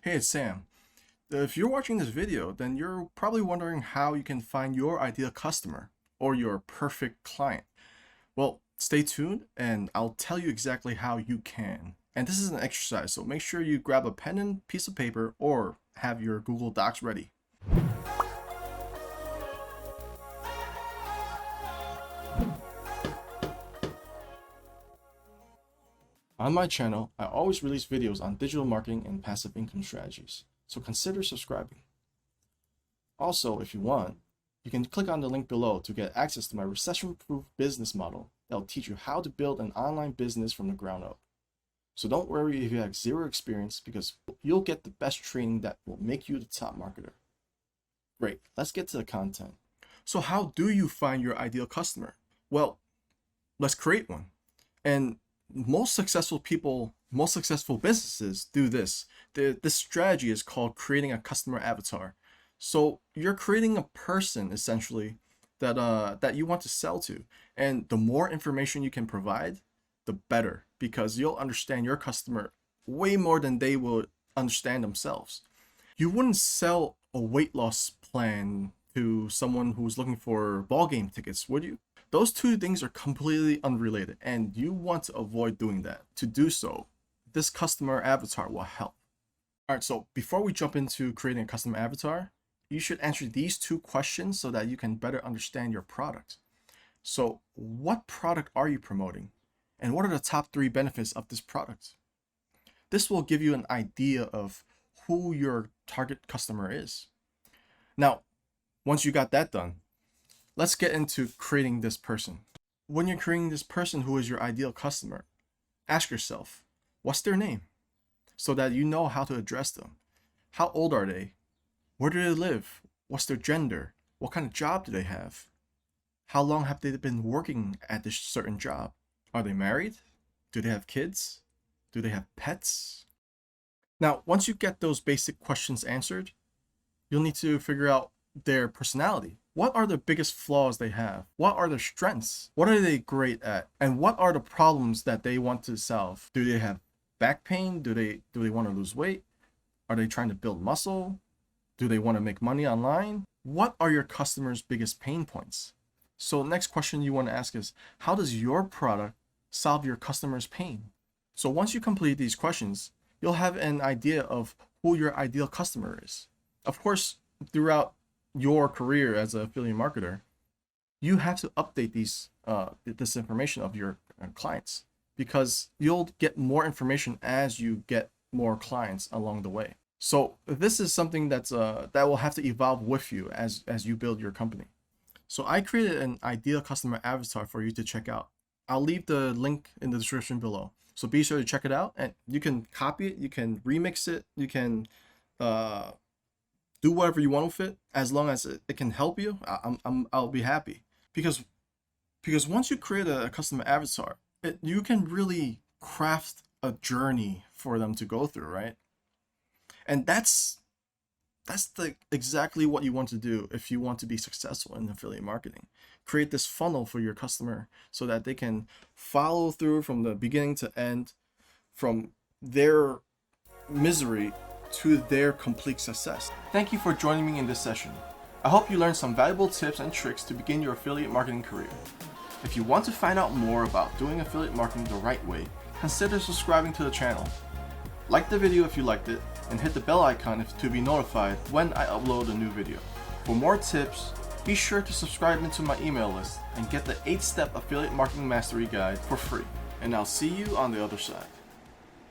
Hey, it's Sam. If you're watching this video, then you're probably wondering how you can find your ideal customer or your perfect client. Well, stay tuned and I'll tell you exactly how you can. And this is an exercise, so make sure you grab a pen and piece of paper or have your Google Docs ready. On my channel, I always release videos on digital marketing and passive income strategies, so consider subscribing. Also, if you want, you can click on the link below to get access to my recession-proof business model that will teach you how to build an online business from the ground up. So don't worry if you have zero experience, because you'll get the best training that will make you the top marketer. Great, let's get to the content. So how do you find your ideal customer? Well, let's create one. And most successful businesses do this. This strategy is called creating a customer avatar. So you're creating a person essentially that you want to sell to, and the more information you can provide, the better, because you'll understand your customer way more than they will understand themselves. You wouldn't sell a weight loss plan to someone who's looking for ball game tickets, would you? Those two things are completely unrelated, and you want to avoid doing that. To do so, this customer avatar will help. All right, so before we jump into creating a customer avatar, you should answer these two questions so that you can better understand your product. So what product are you promoting? And what are the top 3 benefits of this product? This will give you an idea of who your target customer is. Now, once you got that done, let's get into creating this person. When you're creating this person who is your ideal customer, ask yourself, what's their name? So that you know how to address them. How old are they? Where do they live? What's their gender? What kind of job do they have? How long have they been working at this certain job? Are they married? Do they have kids? Do they have pets? Now, once you get those basic questions answered, you'll need to figure out their personality. What are the biggest flaws they have? What are their strengths? What are they great at? And what are the problems that they want to solve? Do they have back pain? Do they want to lose weight? Are they trying to build muscle? Do they want to make money online? What are your customers' biggest pain points? So next question you want to ask is, how does your product solve your customer's pain? So once you complete these questions, you'll have an idea of who your ideal customer is. Of course, throughout your career as an affiliate marketer, you have to update this information of your clients, because you'll get more information as you get more clients along the way. So this is something that will have to evolve with you as you build your company. So I created an ideal customer avatar for you to check out. I'll leave the link in the description below. So be sure to check it out, and you can copy it, you can remix it, you can do whatever you want with it, as long as it can help you. I'll be happy, because once you create a customer avatar, you can really craft a journey for them to go through, right? And that's exactly what you want to do if you want to be successful in affiliate marketing. Create this funnel for your customer so that they can follow through from the beginning to end, from their misery to their complete success. Thank you for joining me in this session. I hope you learned some valuable tips and tricks to begin your affiliate marketing career. If you want to find out more about doing affiliate marketing the right way, consider subscribing to the channel. Like the video if you liked it, and hit the bell icon to be notified when I upload a new video. For more tips, be sure to subscribe into my email list and get the 8-step affiliate marketing mastery guide for free. And I'll see you on the other side.